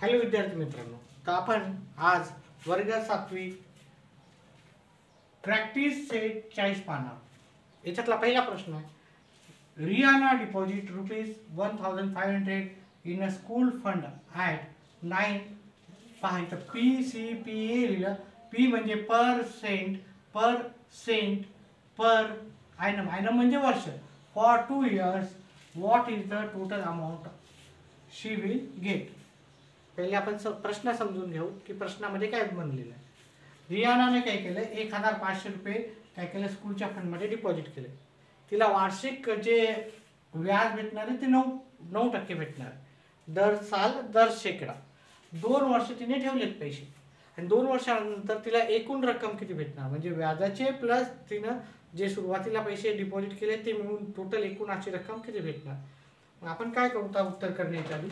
Hello विद्यार्थी मित्रांनो, तर आपण आज वर्ग 7वी प्रॅक्टिस सेट 40 पाहणार. याच्यातला पहिला प्रश्न आहे, Riyana deposit ₹1500 in a school fund at 9. पहा इथं PCPA लिहिलं. पी म्हणजे पर सेंट पर आयनम म्हणजे वर्ष. For 2 years what is the total amount she will gate. पहिले आपण प्रश्न समजून घेऊ की प्रश्नामध्ये काय बनलेलं आहे. रियानाने काय केलं, ₹1500 काय केलं, स्कूलच्या फंडमध्ये डिपॉझिट केले. तिला वार्षिक जे व्याज भेटणार आहे ते 9% भेटणार. दर साल दर शेकडा 2 वर्ष तिने ठेवलेत पैसे आणि 2 वर्षानंतर तिला एकूण रक्कम किती भेटणार, म्हणजे व्याजाचे प्लस तिनं जे सुरुवातीला पैसे डिपॉझिट केले ते मिळून टोटल एकूण अशी रक्कम किती भेटणार. मग आपण काय करू त्या उत्तर करण्याच्या आधी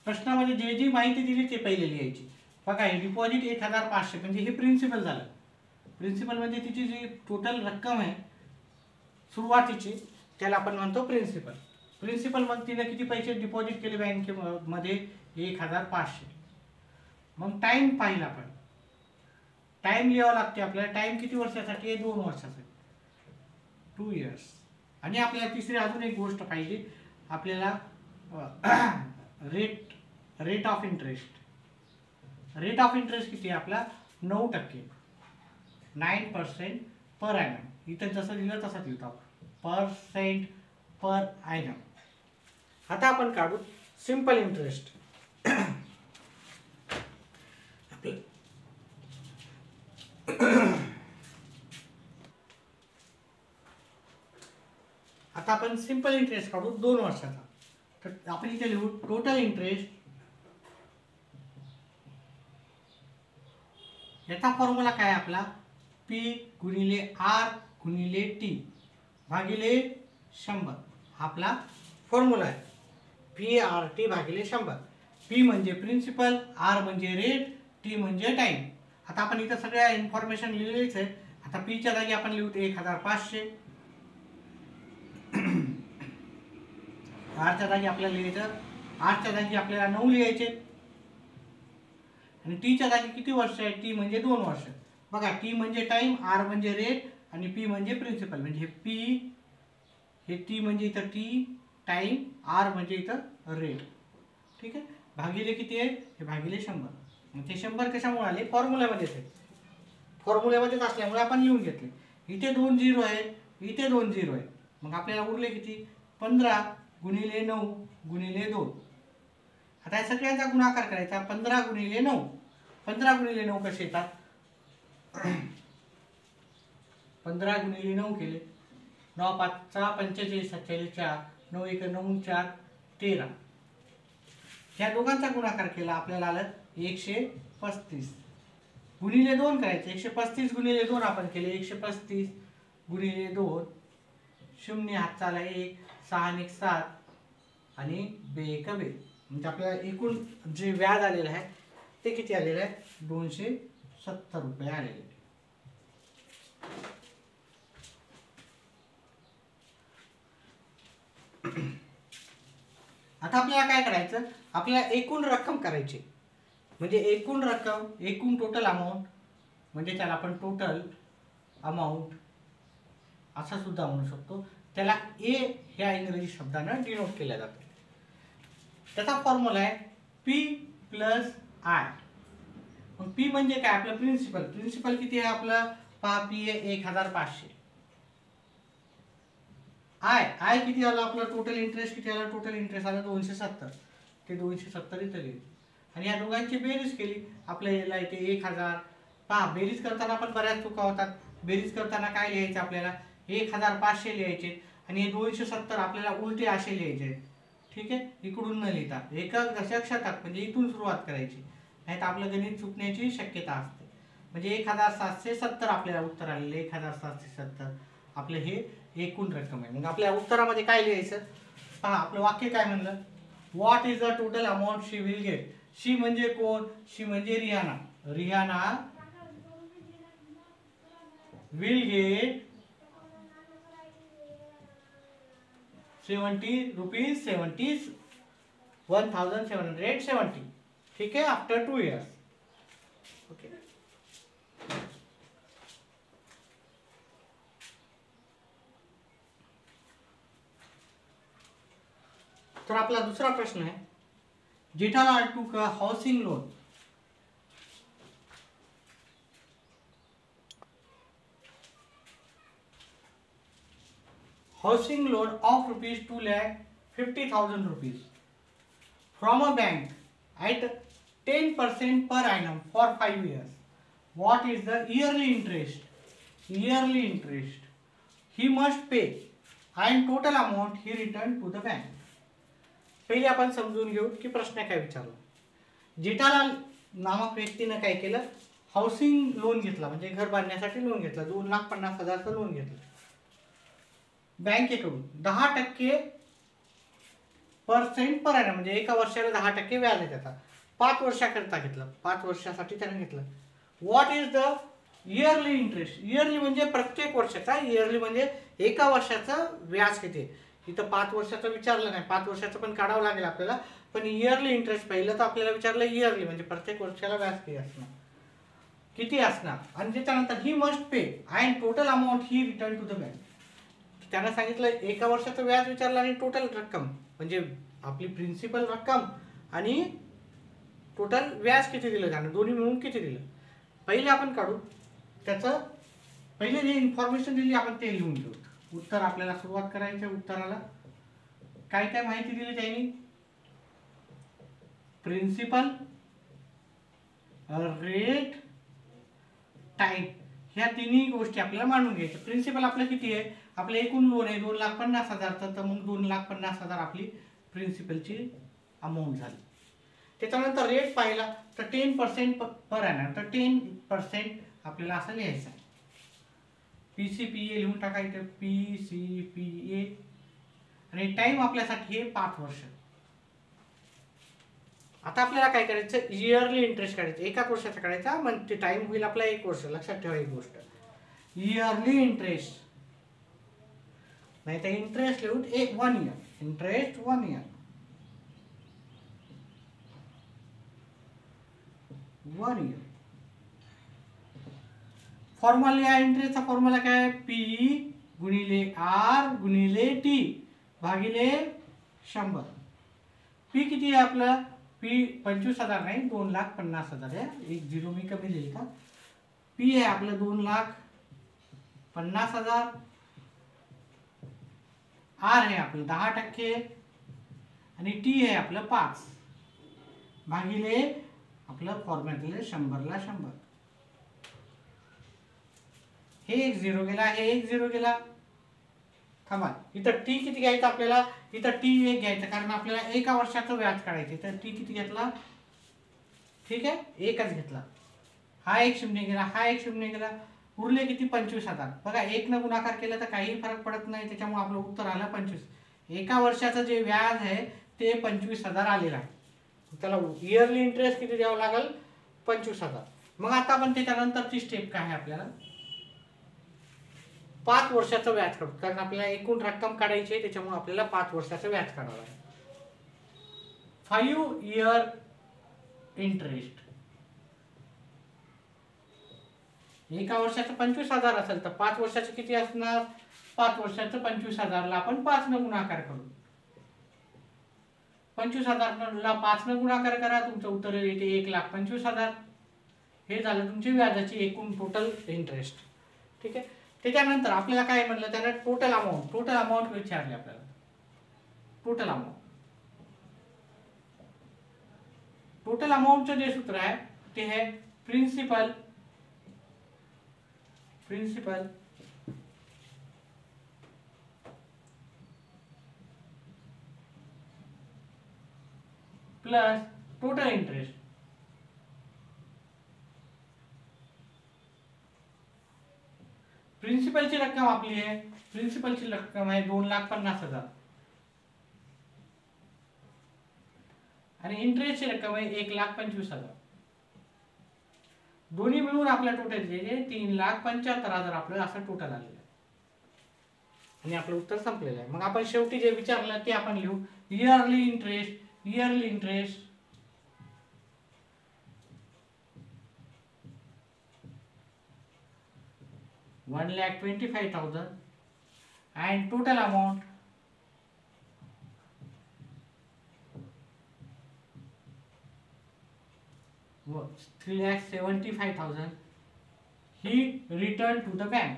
प्रश्नामध्ये जे जी माहिती दिली ते पहिले लिहायची. बघा, हे डिपॉझिट 1500 म्हणजे हे प्रिन्सिपल झालं. प्रिन्सिपल म्हणजे तिची जी टोटल रक्कम आहे सुरुवातीची त्याला आपण म्हणतो प्रिन्सिपल. मग तिने किती पैसे डिपॉझिट केले बँकेमध्ये, 1500. मग टाइम पाहिला, आपण टाइम लिहावं लागते आपल्याला. टाइम किती वर्षासाठी आहे, 2 वर्षासाठी, 2 years. आणि आपल्याला तिसरी अजून एक गोष्ट पाहिजे, आपल्याला rate of interest. Rate of interest किती आहे आपला, 9%, 9% पर ॲनम. इथं जसं दिलं तसं लिहितो % पर ॲनम. आता आपण काढू सिंपल इंटरेस्ट. आता आपण सिंपल इंटरेस्ट काढू 2 वर्षाचा. तर आपण इथे लिहू टोटल इंटरेस्ट. याचा फॉर्म्युला काय आपला, P गुणिले R गुणिले T भागिले 100. आपला फॉर्म्युला आहे PRT भागिले 100. P म्हणजे प्रिन्सिपल, R म्हणजे रेट, T म्हणजे टाइम. आता आपण इथं सगळ्या इन्फॉर्मेशन लिहिलेच आहे. आता P च्या जागी आपण लिहू 1500. R च्या जागी आपल्याला लिहायचं, R च्या जागी आपल्याला 9 लिहायचे आणि T च्या जागी किती वर्ष आहे, T म्हणजे 2 वर्ष. बघा, T म्हणजे टाइम, R म्हणजे रेट आणि P म्हणजे प्रिन्सिपल. म्हणजे P हे T म्हणजे इथं T टाइम, R म्हणजे इथं रेट. ठीक आहे, भागिले किती आहे, हे भागिले 100. मग ते 100 कशामुळे आले, फॉर्म्युल्यामध्येच आहे. फॉर्म्युल्यामध्येच असल्यामुळे आपण लिहून घेतले. इथे 2 0 आहे, इथे 2 0 आहे. मग आपल्याला उरले किती, 15 गुणिले 9 गुणिले 2. आता या सगळ्यांचा गुणाकार करायचा, 15 गुणिले 9. 15 गुणिले 9 कसे येतात, 15 गुणिले 9 केले, 9 5 45 47 4, 9 1 9 4 13. ह्या दोघांचा गुणाकार केला, आपल्याला आलं 135. गुणिले 2 करायचे, 135 गुणिले 2 आपण केले, 135 गुणिले 2, 0 हातचा आला 1, 6 1 7 आणि 2 1 2. म्हणजे आपल्याला एकूण जे व्याज आलेलं आहे ते किती आलेलं आहे, ₹270 आलेले आहे. आता आपल्याला काय करायचं, आपल्याला एकूण रक्कम करायची. म्हणजे एकूण रक्कम, एकूण टोटल अमाऊंट, म्हणजे त्याला आपण टोटल अमाऊंट असं सुद्धा म्हणू शकतो. त्याला ए ह्या इंग्रजी शब्दानं डिनोट केलं जातं. त्याचा फॉर्म्युला आहे P प्लस I. मग P म्हणजे काय, आपलं प्रिन्सिपल किती आहे आपलं, पहा P आहे 1500. I किती आलं आपलं, टोटल इंटरेस्ट किती आलं, टोटल इंटरेस्ट आलं 270. ते 270 इथं गेले आणि या दोघांची बेरीज केली, आपल्याला इथे 1000. पहा, बेरीज करताना पण बऱ्याच चुका होतात. बेरीज करताना काय लिहायचं, आपल्याला 1500 लिहायचे आणि हे 270 आपल्याला उलटे असे लिहायचे. ठीक आहे, इकडून न लिहिता एकक दशक शतक म्हणजे इथून सुरुवात करायची, नाही तर आपलं गणित चुकण्याची शक्यता असते. म्हणजे 1770 आपल्याला उत्तर आलेले, 1770 आपलं हे एकूण रक्कम आहे. मग आपल्या उत्तरामध्ये काय लिहायचं, पहा आपलं वाक्य काय म्हणलं, what is the total amount she will get. She म्हणजे कोण, शी म्हणजे रियाना. रियाना विल गेट 1770, ठीक है, आफ्टर 2 years. ओके. तर आपला दुसरा प्रश्न आहे, Jethalal took a housing loan. Housing loan of rupees 2,50,000 rupees from a bank at 10% per annum for 5 years. What is the yearly interest? Yearly interest he must pay and total amount he returned to the bank. पहिले आपण समजून घेऊ की प्रश्न काय विचारला. जेठालाल नामक व्यक्तीने काय केलं, हाऊसिंग लोन घेतला, म्हणजे घर बांधण्यासाठी लोन घेतला. 2,50,000चं लोन घेतलं बँकेकडून. 10% पर annum, म्हणजे एका वर्षाला 10% व्याज आहे त्याचा. 5 वर्षाकरता घेतलं, 5 वर्षासाठी त्याने घेतलं. What is the yearly interest? Yearly म्हणजे प्रत्येक वर्षाचा, इयरली म्हणजे एका वर्षाचं व्याज किती. इथं 5 वर्षाचं विचारलं नाही, 5 वर्षाचं पण काढावं लागेल आपल्याला, पण इयरली इंटरेस्ट पहिलं तर आपल्याला विचारलं इयरली म्हणजे प्रत्येक वर्षाला व्याज किती असणार. आणि त्याच्यानंतर ही must pay and total amount ही रिटर्न टू द बँक. त्यांना सांगितलं एका वर्षाचं व्याज विचारलं आणि टोटल रक्कम म्हणजे आपली प्रिन्सिपल रक्कम आणि टोटल व्याज किती दिलं त्यानं, दोन्ही मिळून किती दिलं. पहिले आपण काढू त्याचं, पहिले जी इन्फॉर्मेशन दिली आपण ते लिहून घेऊ. उत्तर आपल्याला सुरुवात करायचं. उत्तराला काय काय माहिती दिली त्यांनी, प्रिन्सिपल, रेट, टाइम, ह्या तिन्ही गोष्टी आपल्याला मांडून घ्यायच्या. प्रिन्सिपल आपलं किती आहे, आपलं एकूण लोन आहे 2,50,000, तर मग 2,50,000 आपली प्रिन्सिपलची अमाऊंट झाली. त्याच्यानंतर रेट पाहिला तर 10% पर annum, तर 10% आपल्याला असं लिहायचं आहे. PCPA लिहून टाकायचं, PCPA. आणि टाइम आपल्यासाठी हे 5 वर्ष. आता आपल्याला काय करायचं, इयरली इंटरेस्ट काढायचं, एकाच वर्षाचा काढायचा, म्हणजे टाइम होईल आपला 1 वर्ष. लक्षात ठेवा एक गोष्ट, इयरली इंटरेस्ट नाही तर इंटरेस्ट लिहून 1 year, interest 1 year, 1 year. Formula, इंटरेस्टचा फॉर्म्युला काय, P गुणिले R गुणिले T भागिले 100. P किती आहे आपलं, P 25,000 नाही 2,50,000 आहे. एक झिरो मी कमी लिहिल का. P आहे आपलं 2,50,000. R आहे आपलं 10% आणि T आहे आपलं 5 भागिले आपलं फॉर्म्युला 100ला 100. हे एक झिरो गेला, हे एक झिरो गेला. थांबा, इथं टी किती घ्यायचं आपल्याला, इथं टी एक घ्यायचं कारण आपल्याला एका वर्षाचं व्याज काढायचं. तर टी किती घेतला, ठीक आहे, एकच घेतला. हा एक शून्य गेला, हा एक शून्य गेला, उरले किती 25,000. बघा, 1 न गुणाकार केला तर काही फरक पडत नाही, त्याच्यामुळे आपलं उत्तर आलं 25. एका वर्षाचं जे व्याज आहे ते 25,000 आलेलं आहे. त्याला इयरली इंटरेस्ट किती द्यावं लागेल, 25,000. मग आता आपण त्याच्यानंतरची स्टेप काय आहे, आपल्याला 5 वर्षाचं व्याज काढू, कारण आपल्याला एकूण रक्कम काढायची आहे, त्याच्यामुळे आपल्याला 5 वर्षाचं व्याज काढावं लागेल. 5 year इंटरेस्ट, एका वर्षाचं 25,000 असेल तर 5 वर्षाचं किती असणार, 5 वर्षाचं 25,000ला आपण 5 न गुणाकार करू. 25,000ला 5 न गुणाकार करा, तुमचं उत्तर येते 1,25,000. हे झालं तुमची व्याजाची एकूण टोटल इंटरेस्ट. ठीक आहे. त्याच्यानंतर आपल्याला काय म्हणलं, त्याला टोटल अमाऊंट विचारले आपल्याला. टोटल अमाऊंटचं जे सूत्र आहे ते आहे प्रिन्सिपल प्लस टोटल इंटरेस्ट. प्रिन्सिपलची रक्कम आपली आहे, प्रिन्सिपलची रक्कम आहे 2,50,000 आणि इंटरेस्टची रक्कम आहे 1,25,000. दोन्ही मिळून आपल्या टोटल जे 3,75,000 आपलं असं टोटल आलेलं आहे. आणि आपलं उत्तर संपलेलं आहे. मग आपण शेवटी जे विचारलं ते आपण लिहू. Yearly interest 1,25,000 and total amount 3,75,000 he returned to the bank.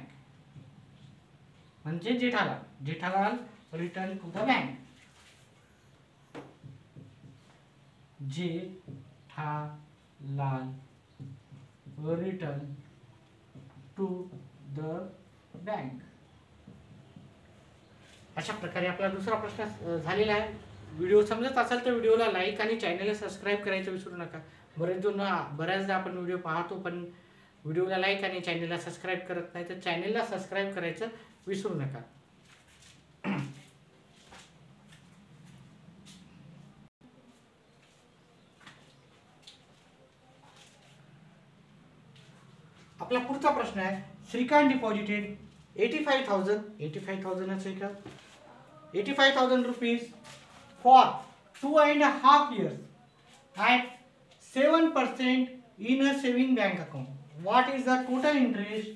म्हणजे Jethalal return to the bank. Jethalal return to the bank. अशा प्रकारे आपला दुसरा प्रश्न झालेला आहे. व्हिडिओ समजत असेल तर व्हिडिओला लाईक आणि चॅनलला सबस्क्राईब करायचं विसरू नका. बऱ्याचदा आपण व्हिडिओ पाहतो पण व्हिडिओला लाईक आणि चॅनलला सबस्क्राईब करत नाही, तर चॅनलला सबस्क्राईब करायचं विसरू नका. आपला पुढचा प्रश्न आहे. Shrikant deposited 85,000 rupees for 2.5 years at 7% in a saving bank account. What is the total interest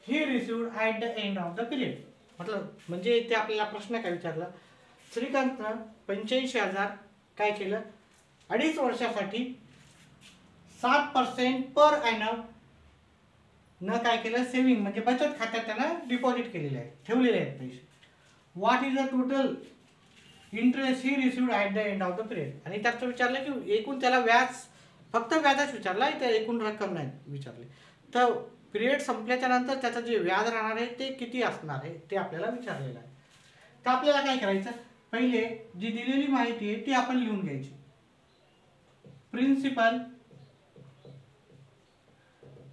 he received at the end of the period? म्हणजे इथे आपल्याला प्रश्न काय विचारला. श्रीकांतनं 85,000 काय केलं, 2.5 वर्षासाठी 7% पर ॲनम न काय केलं, सेव्हिंग म्हणजे बचत खात्यात त्यानं डिपॉझिट केलेले आहेत, ठेवलेले आहेत पैसे. What is the total interest he received at the end of the period. आणि त्याचं विचारलं की एकूण त्याला व्याज, फक्त व्याजच विचारला, इथे एकूण रक्कम नाही विचारली. तर पिरियड संपल्याच्या नंतर त्याचं जे व्याज राहणार आहे ते किती असणार आहे ते आपल्याला विचारलेलं आहे. तर आपल्याला काय करायचं, पहिले जी दिलेली माहिती आहे ती आपण लिहून घ्यायची.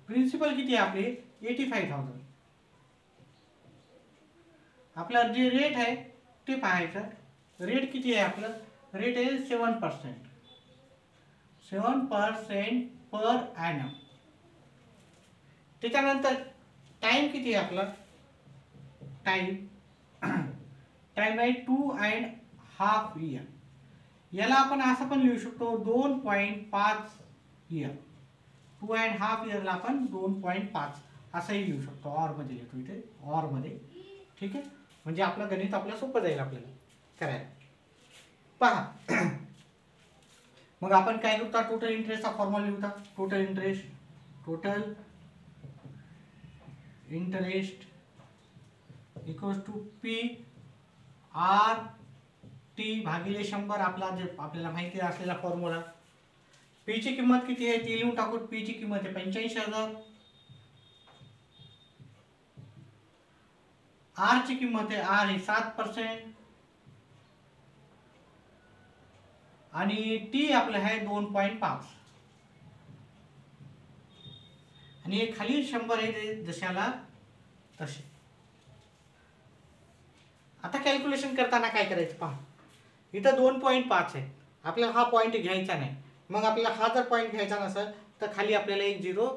प्रिन्सिपल किती आहे आपले 85,000. आपला जे रेट आहे ते पाहायचं. रेट किती आहे आपलं, रेट आहे 7% पर ॲनम. त्याच्यानंतर टाइम किती आहे आपला, टाइम आहे 2.5 year. याला आपण असं पण लिहू शकतो 2.5 year. 2.5 yearला आपण 2.5 असंही लिहू शकतो. ऑर मध्ये लिहितो इथे, ऑर मध्ये. ठीक आहे, म्हणजे आपलं गणित आपलं सोपं जाईल आपल्याला करायला. पहा मग आपण काय करतो, टोटल इंटरेस्टचा फॉर्म्युला लिहूता. Total interest equals to P/RT भागिले 100. आपल्याला माहिती असलेला फॉर्म्युला. पी ची किंमत किती आहे ती लिहून टाकू. पी ची किंमत आहे 85,000. आर ची किंमत आहे, आर हे 7% आणि टी आपलं आहे 2.5 आणि हे खाली 100 आहे जशाला तसे. आता कॅल्क्युलेशन करताना काय करायचं पहा, इथं 2.5 आहे, आपल्याला हा पॉईंट घ्यायचा नाही. मग आपल्याला हा जर पॉईंट घ्यायचा नसेल तर खाली आपल्याला एक 0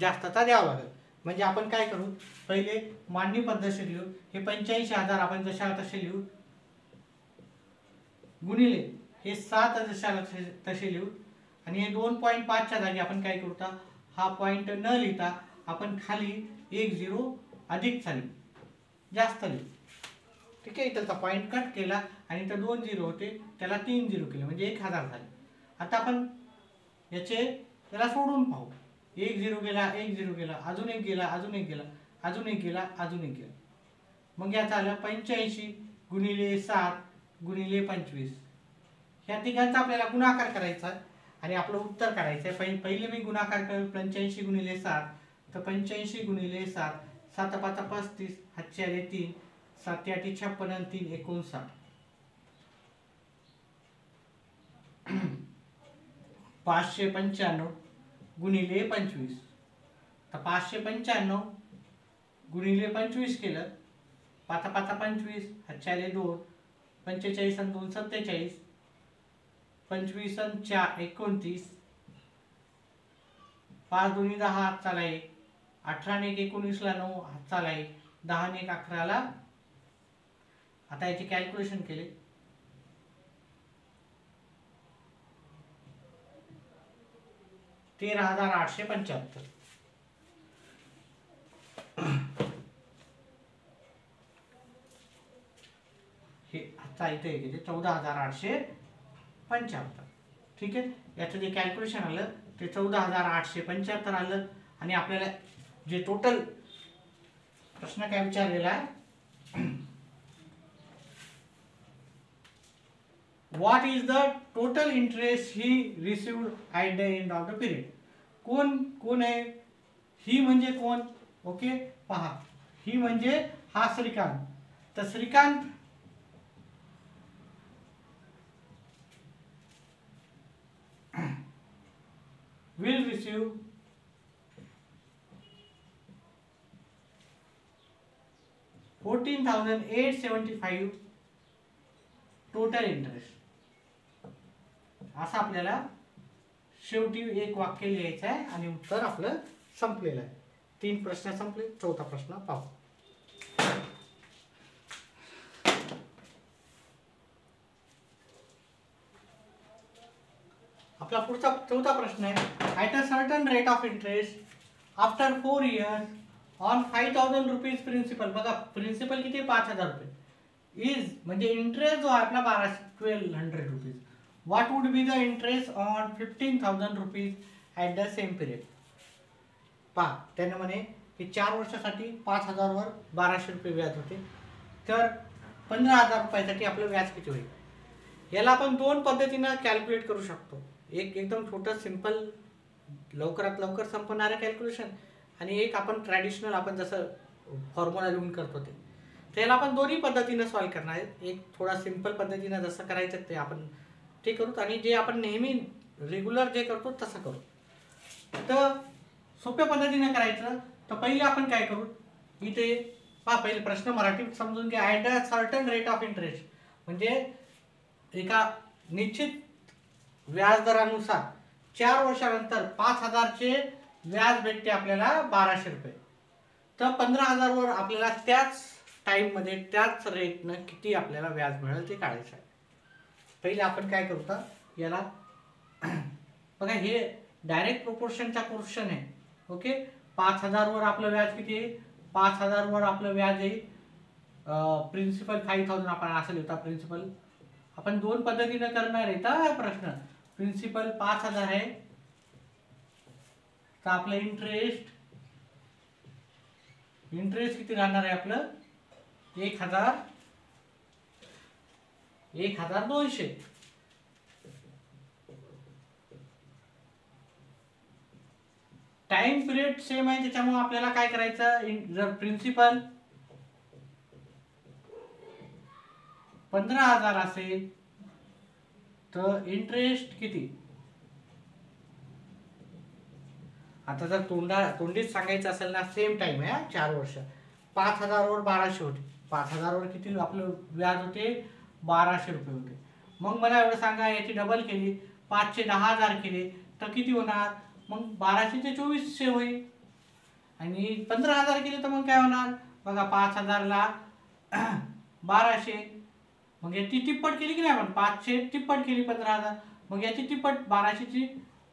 जास्तचा द्यावा लागेल. म्हणजे आपण काय करू, पहिले मांडणी पद्धतशीर लिहू. हे 85,000 आपण जशाला तसे लिहू, गुणिले हे 7 जशाला तसे लिहू. आणि हे 2.5 च्या जागी आपण काय करू, हा पॉईंट न लिहिता आपण खाली एक 0 अधिकचा लिहू, जास्त लिहू. ठीक आहे, इथलचा पॉईंट कट केला आणि इथं 2 0 होते, त्याला 3 0 केले म्हणजे 1,000 झाले. आता आपण याला सोडून पाहू. 1 0 गेला, 1 0 गेला, अजून एक गेला, अजून एक गेला, अजून एक गेला, अजून एक गेला. मग याचं आलं 85 गुणिले 7 गुणिले 25. ह्या तिघांचा आपल्याला गुणाकार करायचा आणि आपलं उत्तर काढायचं आहे. पहिले मी गुणाकार करेल 85 गुणिले 7, तर 85 गुणिले 7, 7 5 35, हातचे आले 3, 7 8 56 आणि 3 59. 595 गुणिले 25. तर 595 गुणिले 25 केलं, 5 5 25, हातचे आले 2, 45 आणि 2 47, 25 आणि 4 29, 5 2 10 हात चाला 1, 18 आणि 1 19 ला 9 हात चाला 1, 10 आणि 1 11 ला आता याची कॅल्क्युलेशन केले, $13,875. हे आता इथे किती 14,875. ठीक आहे, याचं जे कॅल्क्युलेशन आलं ते 14,875 आलं. आणि आपल्याला जे टोटल प्रश्न काय विचारलेला आहे, what is the total interest he received at the end of the period. कोण आहे, ही म्हणजे कोण. ओके, पहा, ही म्हणजे हा श्रीकांत. तर Shrikant will receive $14,875 total interest. असं आपल्याला शेवटी एक वाक्य लिहायचं आहे आणि उत्तर आपलं संपलेलं आहे. 3 प्रश्न संपले. 4था प्रश्न पाहू. आपला पुढचा 4था प्रश्न आहे, at a certain rate of interest after 4 years on 5,000 rupees principal. बघा, प्रिन्सिपल किती, 5,000 रुपये. इज म्हणजे इंटरेस्ट जो आहे आपला 1,200 rupees. What would be the interest on 15,000 rupees at the same period. पहा, त्याने म्हणे की 4 वर्षासाठी 5,000 वर 1,200 रुपये व्याज होते. तर 15,000 रुपयासाठी आपलं व्याज किती होईल. याला आपण 2 पद्धतीनं कॅल्क्युलेट करू शकतो. एक एकदम छोटं सिंपल लवकरात लवकर संपणारं कॅल्क्युलेशन, आणि एक आपण ट्रॅडिशनल आपण जसं फॉर्म्युला लिहून करतो ते. त्याला आपण दोन्ही पद्धतीनं सॉल्व्ह करणार आहे. एक थोडा सिंपल पद्धतीनं जसं करायचं ते आपण ते करू, आणि जे आपण नेहमी रेग्युलर जे करतो तसं करू. तर सोप्या पद्धतीनं करायचं. तर पहिले आपण काय करू, इथे पहा, पहिले प्रश्न मराठीत समजून घ्या. At a certain rate of interest म्हणजे एका निश्चित व्याजदरानुसार 4 वर्षानंतर 5,000चे व्याज भेटते आपल्याला 1,200 रुपये. तर 15,000 वर आपल्याला त्याच टाइममध्ये त्याच रेटनं किती आपल्याला व्याज मिळेल ते काढायचं आहे. पहिले आपण काय करू, तर याला बघा, हे डायरेक्ट प्रोपोर्शनचा क्वेश्चन आहे. ओके, 5,000 वर आपलं व्याज किती आहे, 5,000 वर आपलं व्याज आहे प्रिन्सिपल 5,000. आपण असं लिहिता प्रिन्सिपल. आपण 2 पद्धतीनं करणार आहे तर प्रश्न. प्रिन्सिपल 5,000 आहे, तर आपलं इंटरेस्ट किती राहणार आहे आपलं 1,200. टाइम पिरियड सेम आहे, त्याच्यामुळे आपल्याला काय करायचं, जर प्रिन्सिपल 15,000 असेल तर इंटरेस्ट किती. आता जर तोंडीत सांगायचं असेल ना, सेम टाइम आहे 4 वर्ष. 5,000 वर 1,200 होते. 5,000 वर किती आपलं व्याज होते, 1,200 रुपये होते. मग मला एवढं सांगा, याची डबल केली, 5 चे 10,000 केले तर किती होणार. मग 1,200 चे 2,400 होईल. आणि 15,000 केले तर मग काय होणार बघा, 5,000 ला 1,200. मग याची तिप्पट केली की नाही आपण, 500 तिप्पट केली 15,000. मग याची तिप्पट 1,200 ची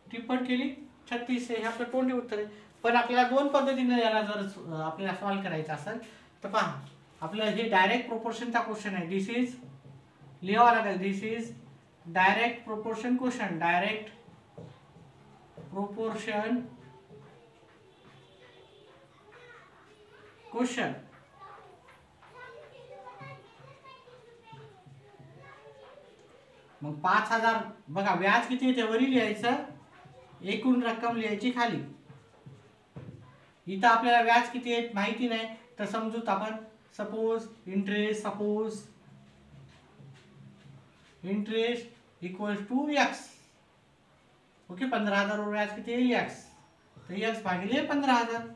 तिप्पट केली 3600. हे आपलं तोंडी उत्तर आहे. पण आपल्याला 2 पद्धतीने याला जर आपल्याला सॉल्व्ह करायचं असेल तर पहा, आपलं हे डायरेक्ट प्रोपोर्शनचा क्वेश्चन आहे. दिस इज लिहावं लागेल, this is direct proportion question. Direct proportion question. मग 5,000 बघा, व्याज किती आहे वरी लिहायचं, एकूण रक्कम लिहायची खाली. इथं आपल्याला व्याज किती आहे माहिती नाही, तर समजूत आपण suppose interest equals to x. Okay, 15,000 वर व्याज किती आहे एक्स, तर एक्स भागिले 15,000.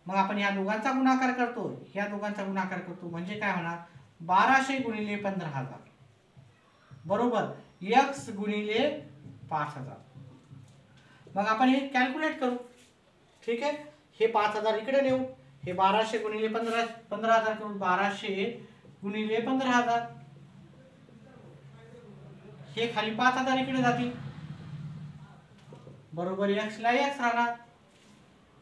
मग आपण या दोघांचा गुणाकार करतो, म्हणजे काय होणार 1,200 गुणिले 15,000 बरोबर एक्स गुणिले 5,000. मग आपण हे कॅल्क्युलेट करू. ठीक आहे, हे 5,000 इकडे नेऊ, हे 1,200 गुणिले 15,000 करू. 1,200 गुणिले 15,000, हे खाली 5,000 इकडे जातील, बरोबर x ला x राहणार.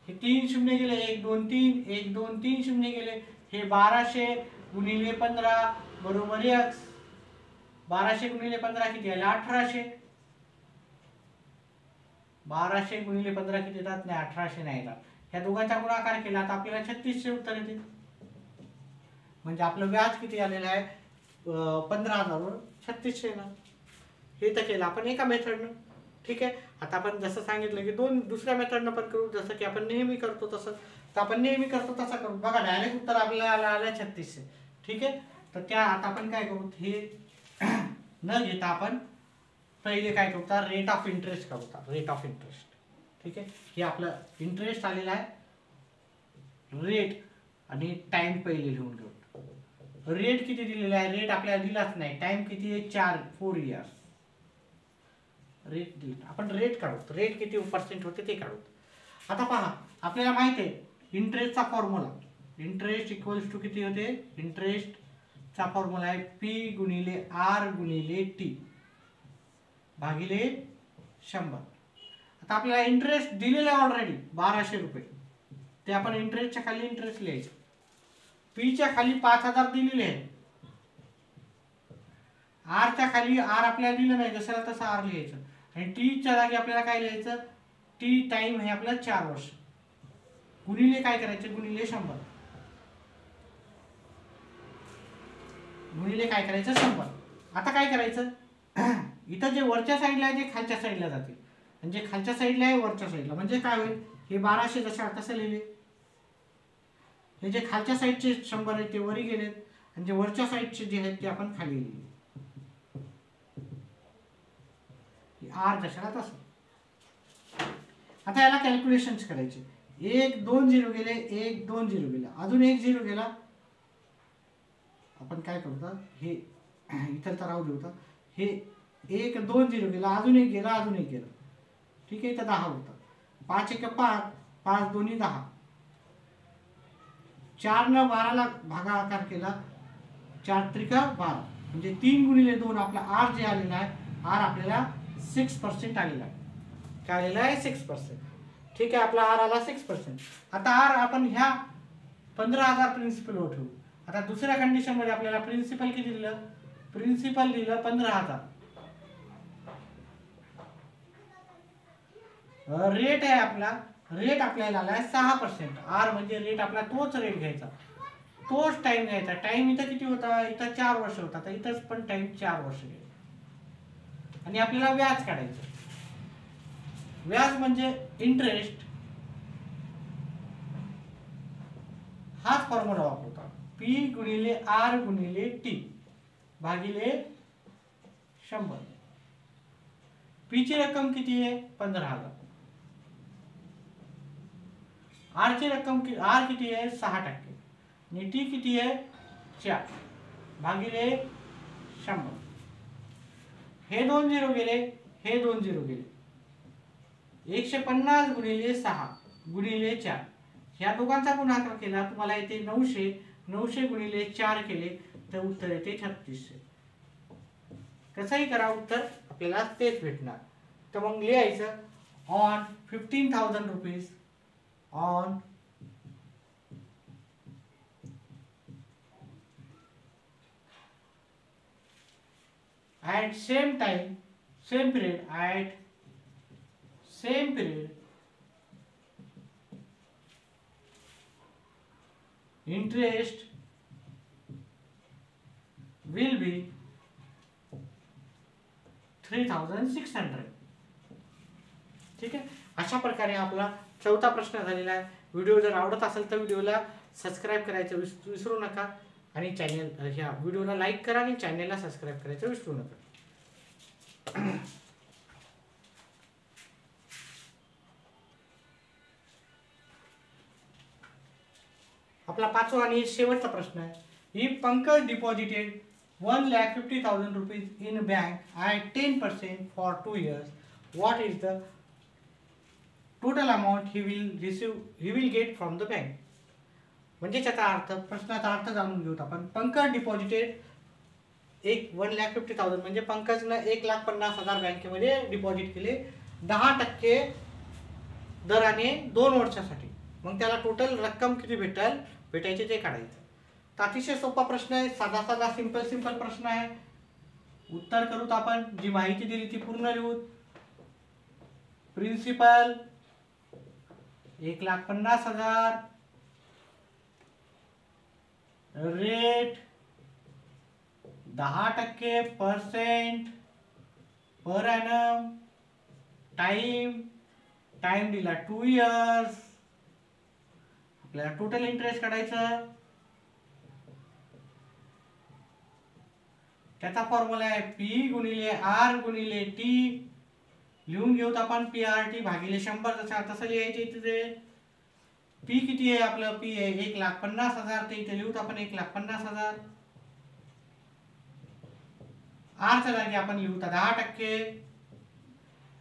हे 3 शून्य गेले, 1 2 3, 1 2 3 शून्य गेले, हे 1200 गुणिले 15 बरोबर x. 1200 गुणिले 15 किती आले? 1800. 1200 गुणिले 15 किती येतात? नाही, 1800 नाही येतात. ह्या दोघांचा गुणाकार केला तर आपल्याला 3600 उत्तर येते. म्हणजे आपलं व्याज किती आलेलं आहे? 15,000 वर 3600 येणार. हे तर केलं आपण एका मेथडनं. ठीक आहे. आता आपण जसं सांगितलं की दुसऱ्या मेथडनं पण करू, जसं की आपण नेहमी करतो तसं. तर आपण नेहमी करतो तसं करू. बघा, डायरेक्ट उत्तर आपल्याला आलं 3600. ठीक आहे. तर त्या आता आपण काय करू, हे न घेता आपण पहिले काय करू, रेट ऑफ इंटरेस्ट करू. Rate of interest. ठीक आहे. हे आपलं इंटरेस्ट आलेला आहे, रेट आणि टाइम पहिले लिहून घेऊ. रेट किती दिलेला आहे? रेट आपल्याला दिलाच नाही. टाइम किती आहे? 4 इयर्स. रेट दिला, आपण रेट काढू. रेट किती पर्सेंट होते ते काढू. आता पहा, आपल्याला माहिती आहे इंटरेस्टचा फॉर्म्युला. इंटरेस्ट इक्वल्स टू किती होते? इंटरेस्टचा फॉर्म्युला आहे पी गुणिले आर गुणिले टी भागिले 100. आता आपल्याला इंटरेस्ट दिलेला आहे ऑलरेडी 1200 रुपये. ते आपण इंटरेस्टच्या खाली इंटरेस्ट लिहायचं. पीच्या खाली 5,000 दिलेले आहे. आरच्या खाली आर आपल्याला दिलं नाही, जसं तसं आर लिहायचं. आणि टीच्या जागी आपल्याला काय लिहायचं? टी टाइम हे आपल्याला 4 वर्ष गुणिले काय करायचं? गुणिले 100. गुणिले काय करायचं? 100. आता काय करायचं? इथं जे वरच्या साईडला आहे ते खालच्या साईडला जातील, आणि जे खालच्या साईडला आहे वरच्या साईडला. म्हणजे काय होईल? हे 1200 जसं तसं लिहिले. हे जे खालच्या साईडचे 100 आहेत ते वरी गेलेत, आणि जे वरच्या साईडचे जे आहेत ते आपण खाली लिहिले. आर जशाला तसं. आता याला कॅल्क्युलेशन्स करायचे. 1 2 0 गेले, 1 2 0 गेला, अजून 1 0 गेला. आपण काय करू, हे इथं तर राहू देऊ. हे 1 2 0 गेला, अजून 1 गेला, अजून 1 गेला. ठीक आहे. इथं 10 होतं. 5 1 5, 5 2 10. 4 न 12ला भागाकार केला, 4 त्रिक 12. म्हणजे 3 गुणिले 2 आपला आर जे आलेला आहे, आर आपल्याला 6% आलेला आहे. काय आलेला आहे? 6%. ठीक आहे. आपला आर आला 6%. आता आर आपण ह्या 15,000 प्रिन्सिपलवर ठेवू. आता दुसऱ्या कंडिशन मध्ये आपल्याला प्रिन्सिपल किती दिलं? प्रिन्सिपल दिलं 15,000. रेट आहे आपला, रेट आपल्याला आला आहे 6%. आर म्हणजे रेट आपला तोच रेट घ्यायचा, तोच टाइम घ्यायचा. टाइम इथं किती होता? इथं 4 वर्ष होता, तर इथंच पण टाइम 4 वर्ष घ्यायचा. आणि आपल्याला व्याज काढायचं. व्याज म्हणजे इंटरेस्ट. हाच फॉर्म्युला वापरतो. पी गुणिले आर गुणिले टी भागिले 100. पी ची रक्कम किती आहे? 15,000. आर ची रक्कम आर किती आहे? 6%. आणि टी किती आहे? 4 भागिले 100. हे 2 0 गेले, हे 2 0 गेले. 150 गुणिले 6 गुणिले 4. ह्या दोघांचा गुणाकार केला, तुम्हाला येते 900. 900 गुणिले 4 केले तर उत्तर येते 3600. कसंही करा, उत्तर आपल्याला तेच भेटणार. तर मग लिहायचं on 15,000 rupees on at same time, same period, at same period, interest will be 3,600. ठीक आहे. अशा प्रकारे आपला चौथा प्रश्न झालेला आहे. व्हिडिओ जर आवडत असेल तर व्हिडिओला सबस्क्राईब करायचं विसरू नका, आणि चॅनल ह्या व्हिडिओला लाईक करा आणि चॅनलला सबस्क्राईब करायचं विसरू नका. आपला पाचवा आणि शेवटचा प्रश्न आहे. If Pankaj deposited 1,50,000 rupees in bank at 10% for 2 years, what is the total amount he will get from the bank? म्हणजे त्याचा अर्थ, प्रश्नाचा अर्थ जाणून घेऊत आपण. पंकज डिपॉझिटेड 1,50,000 म्हणजे पंकजनं 1,50,000 बँकेमध्ये डिपॉझिट केले 10% दराने 2 वर्षासाठी. मग त्याला टोटल रक्कम किती भेटायचे ते काढायचं. तर अतिशय सोपा प्रश्न आहे, साधा साधा सिंपल प्रश्न आहे. उत्तर करूत आपण. जी माहिती दिली ती पूर्ण लिहूत. Principal 1,50,000, rate 10% per annum, time दिला 2 इयर्स. आपल्याला टोटल इंटरेस्ट काढायचं. त्याचा फॉर्म्युला आहे पी गुणिले आर गुणिले टी. लिहून घेऊत आपण. PRT भागिले 100 तसं लिहायचे इथे. पी किती आहे आपलं? पी आहे 1,50,000. ते इथे लिहूत आपण 1,50,000. आर च्या जागी आपण लिहू 10%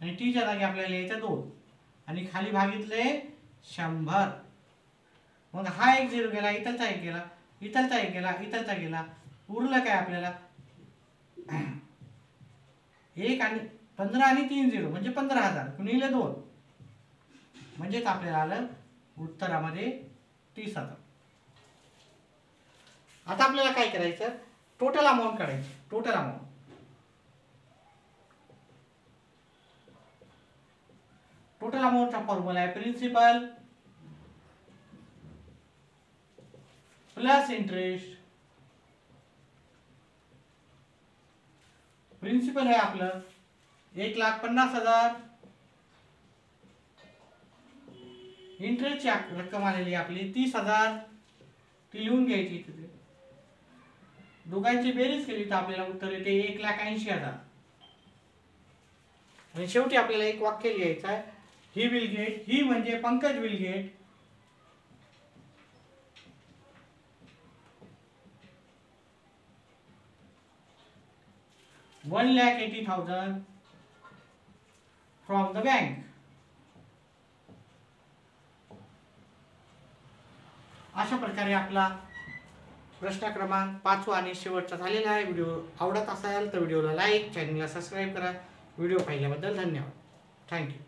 आणि टी च्या जागी आपल्याला लिहायचं 2 आणि खाली भागितले 100. मग हा एक 0 गेला, इथलचा एक गेला, इथलचा एक गेला, इथलचा गेला. उरलं काय आपल्याला 1 आणि 15 आणि 3 0 म्हणजे 15,000 गुणिले 2 म्हणजेच आपल्याला आलं उत्तरामध्ये 30,000. आता आपल्याला काय करायचं? टोटल अमाऊंट काढायची. टोटल अमाऊंटचा फॉर्म्युला आहे प्रिन्सिपल प्लस इंटरेस्ट. प्रिन्सिपल आहे आपलं 1,50,000. इंटरेस्टची रक्कम आलेली आपली 30,000. ती लिहून घ्यायची तिथे. दोघांची बेरीज केली तर आपल्याला उत्तर येते 1,80,000. आणि शेवटी आपल्याला एक वाक्य लिहायचं आहे. ही विल गेट, ही म्हणजे Pankaj will get $1,80,000 from the bank. अशा प्रकारे आपला प्रश्न क्रमांक 5 आणि शेवटचा झालेला आहे. व्हिडिओ आवडत असेल तर व्हिडिओला लाईक, चॅनलला सबस्क्राईब करा. व्हिडिओ पाहिल्याबद्दल धन्यवाद. थँक्यू.